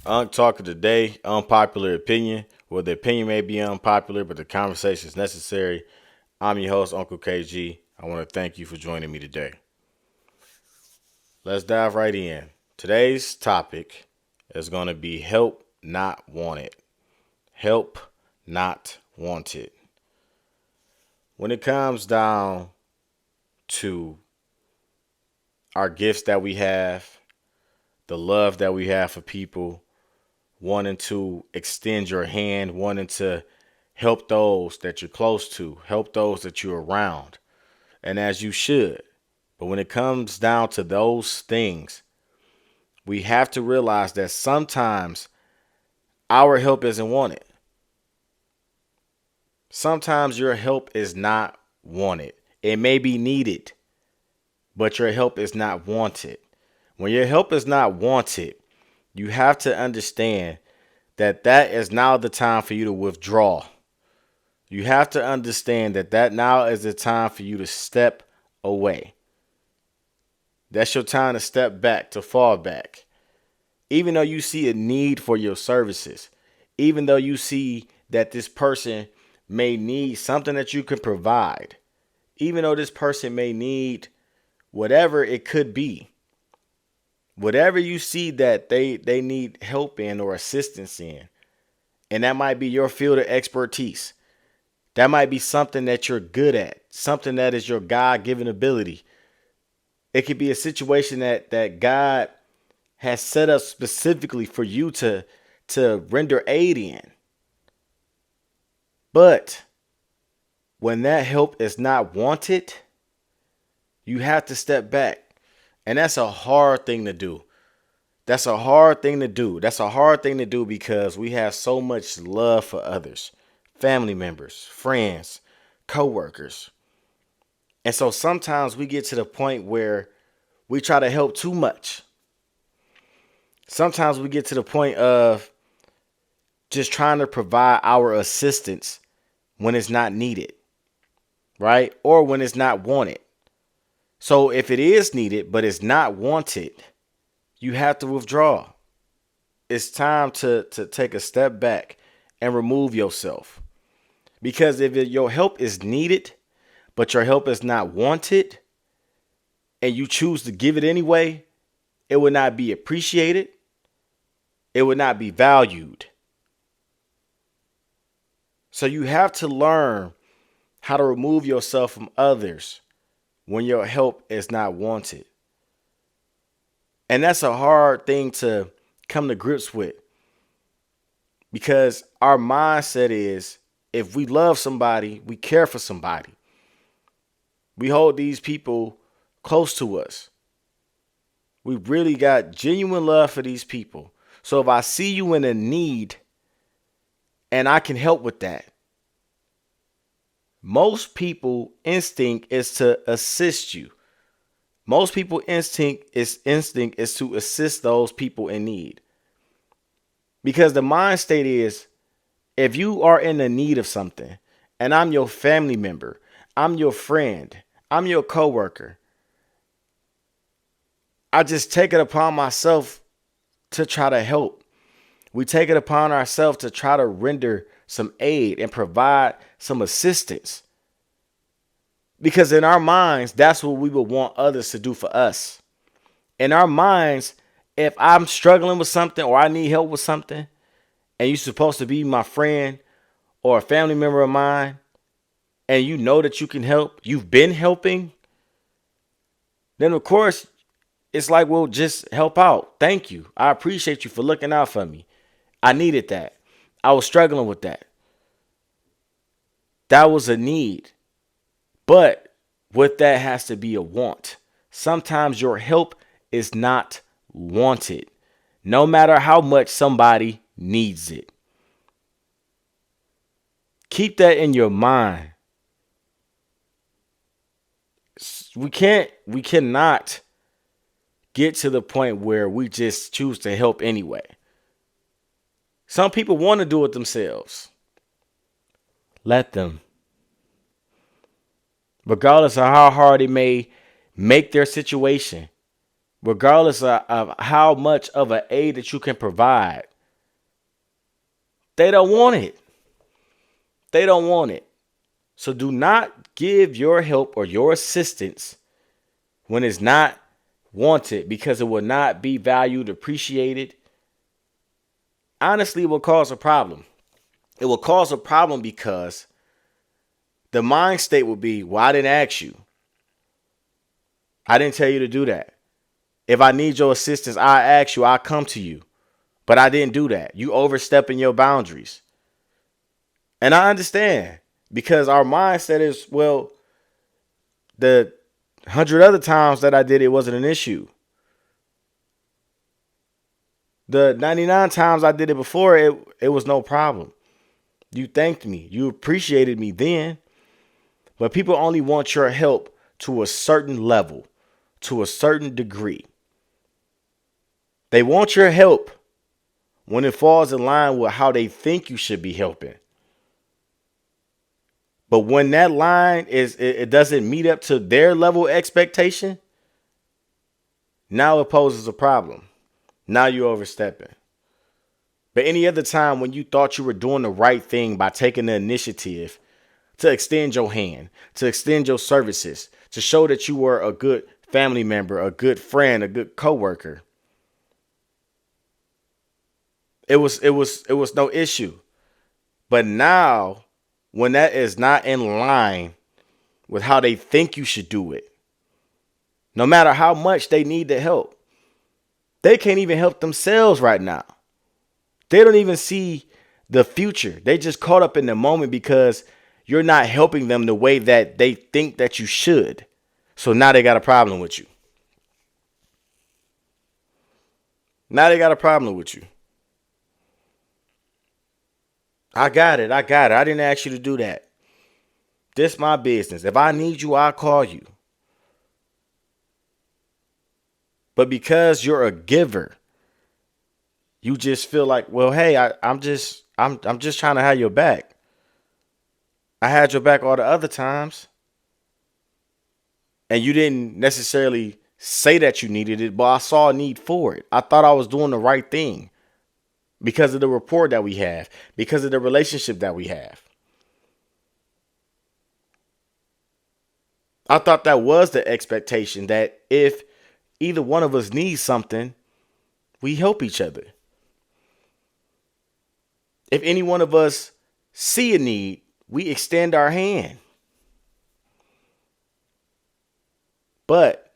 Unk Talk of the day, unpopular opinion. Well, the opinion may be unpopular, but the conversation is necessary. I'm your host, Uncle KG. I want to thank you for joining me today. Let's dive right in. Today's topic is going to be help not wanted. Help not wanted. When it comes down to our gifts that we have, the love that we have for people, wanting to extend your hand, wanting to help those that you're close to, help those that you're around, and as you should. But when it comes down to those things, we have to realize that sometimes our help isn't wanted. Sometimes your help is not wanted. It may be needed, but your help is not wanted. When your help is not wanted, you have to understand that is now the time for you to withdraw. You have to understand that now is the time for you to step away. That's your time to step back, to fall back. Even though you see a need for your services, even though you see that this person may need something that you can provide, even though this person may need whatever it could be, whatever you see that they need help in or assistance in, and that might be your field of expertise. That might be something that you're good at, something that is your God-given ability. It could be a situation that God has set up specifically for you to render aid in. But when that help is not wanted, you have to step back. And that's a hard thing to do. That's a hard thing to do. That's a hard thing to do because we have so much love for others, family members, friends, coworkers. And so sometimes we get to the point where we try to help too much. Sometimes we get to the point of just trying to provide our assistance when it's not needed, right? Or when it's not wanted. So if it is needed, but it's not wanted, you have to withdraw. It's time to take a step back and remove yourself. Because if your help is needed, but your help is not wanted, and you choose to give it anyway, it would not be appreciated. It would not be valued. So you have to learn how to remove yourself from others when your help is not wanted. And that's a hard thing to come to grips with because our mindset is if we love somebody, we care for somebody. We hold these people close to us. We really got genuine love for these people. So if I see you in a need and I can help with that, most people instinct is to assist you. Most people instinct is to assist those people in need. Because the mind state is if you are in the need of something and I'm your family member, I'm your friend, I'm your coworker, I just take it upon myself to try to help. We take it upon ourselves to try to render some aid and provide some assistance. Because in our minds, that's what we would want others to do for us. In our minds, if I'm struggling with something or I need help with something, and you're supposed to be my friend or a family member of mine, and you know that you can help, you've been helping, then of course, it's like, well, just help out. Thank you. I appreciate you for looking out for me. I needed that. I was struggling with that. That was a need. But with that has to be a want. Sometimes your help is not wanted, no matter how much somebody needs it. Keep that in your mind. We cannot get to the point where we just choose to help anyway. Some people want to do it themselves. Let them. Regardless of how hard it may make their situation, regardless of how much of an aid that you can provide, They don't want it. They don't want it. So do not give your help or your assistance when it's not wanted, because it will not be valued, appreciated. Honestly, it will cause a problem. It will cause a problem because the mind state will be, well, I didn't ask you. I didn't tell you to do that. If I need your assistance, I ask you, I'll come to you. But I didn't do that. You overstepping your boundaries. And I understand, because our mindset is, well, the 100 other times that I did it wasn't an issue. The 99 times I did it before, it was no problem. You thanked me. You appreciated me then. But people only want your help to a certain level, to a certain degree. They want your help when it falls in line with how they think you should be helping. But when that line it doesn't meet up to their level of expectation, now it poses a problem. Now you're overstepping. But any other time when you thought you were doing the right thing by taking the initiative to extend your hand, to extend your services, to show that you were a good family member, a good friend, a good coworker, it was no issue. But now, when that is not in line with how they think you should do it, no matter how much they need the help, they can't even help themselves right now. They don't even see the future. They just caught up in the moment because you're not helping them the way that they think that you should. So now they got a problem with you. Now they got a problem with you. I got it. I didn't ask you to do that. This my business. If I need you, I'll call you. But because you're a giver, you just feel like, well, hey, I'm just trying to have your back. I had your back all the other times. And you didn't necessarily say that you needed it, but I saw a need for it. I thought I was doing the right thing because of the rapport that we have, because of the relationship that we have. I thought that was the expectation, that if either one of us needs something, we help each other. If any one of us see a need, we extend our hand. But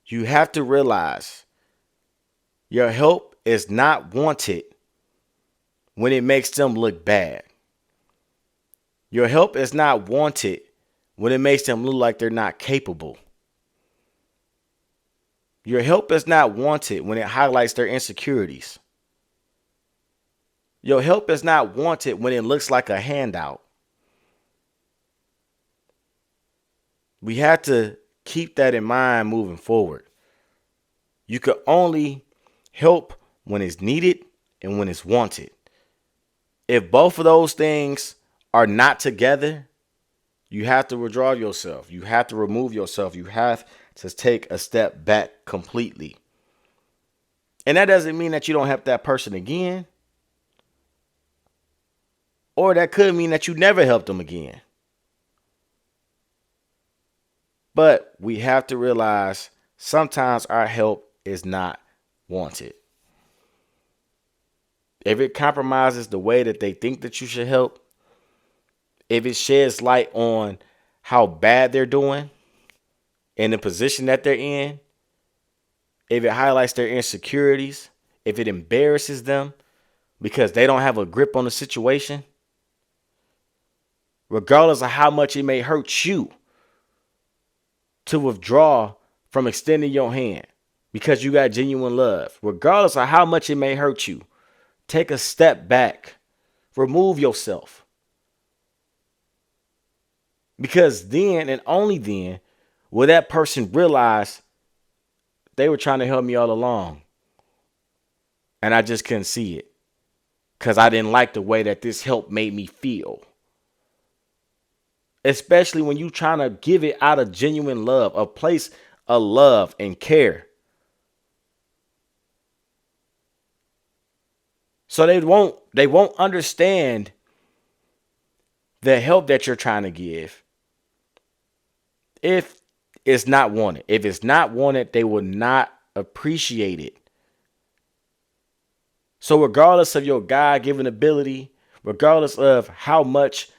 you have to realize your help is not wanted when it makes them look bad. Your help is not wanted when it makes them look like they're not capable. Your help is not wanted when it highlights their insecurities. Your help is not wanted when it looks like a handout. We have to keep that in mind moving forward. You can only help when it's needed and when it's wanted. If both of those things are not together, you have to withdraw yourself. You have to remove yourself. You have to take a step back completely. And that doesn't mean that you don't help that person again. Or that could mean that you never helped them again. But we have to realize sometimes our help is not wanted. If it compromises the way that they think that you should help, if it sheds light on how bad they're doing and the position that they're in, if it highlights their insecurities, if it embarrasses them because they don't have a grip on the situation, regardless of how much it may hurt you to withdraw from extending your hand because you got genuine love, regardless of how much it may hurt you, take a step back, remove yourself. Because then and only then will that person realize they were trying to help me all along. And I just couldn't see it because I didn't like the way that this help made me feel. Especially when you're trying to give it out of genuine love, a place of love and care. So they won't understand the help that you're trying to give if it's not wanted. If it's not wanted, they will not appreciate it. So regardless of your God-given ability, regardless of how much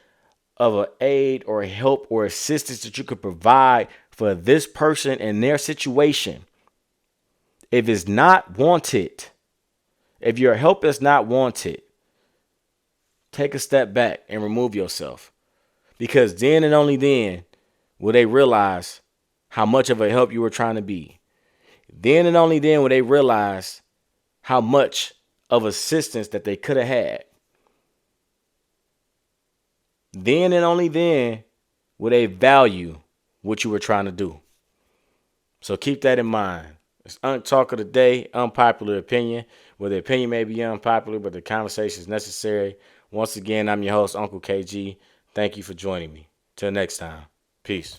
of an aid or help or assistance that you could provide for this person in their situation, if it's not wanted, if your help is not wanted, take a step back and remove yourself. Because then and only then will they realize how much of a help you were trying to be. Then and only then will they realize how much of assistance that they could have had. Then and only then will they value what you were trying to do. So keep that in mind. It's Unk Talk of the Day, unpopular opinion. Where the opinion may be unpopular, but the conversation is necessary. Once again, I'm your host, Unkle KG. Thank you for joining me. Till next time. Peace.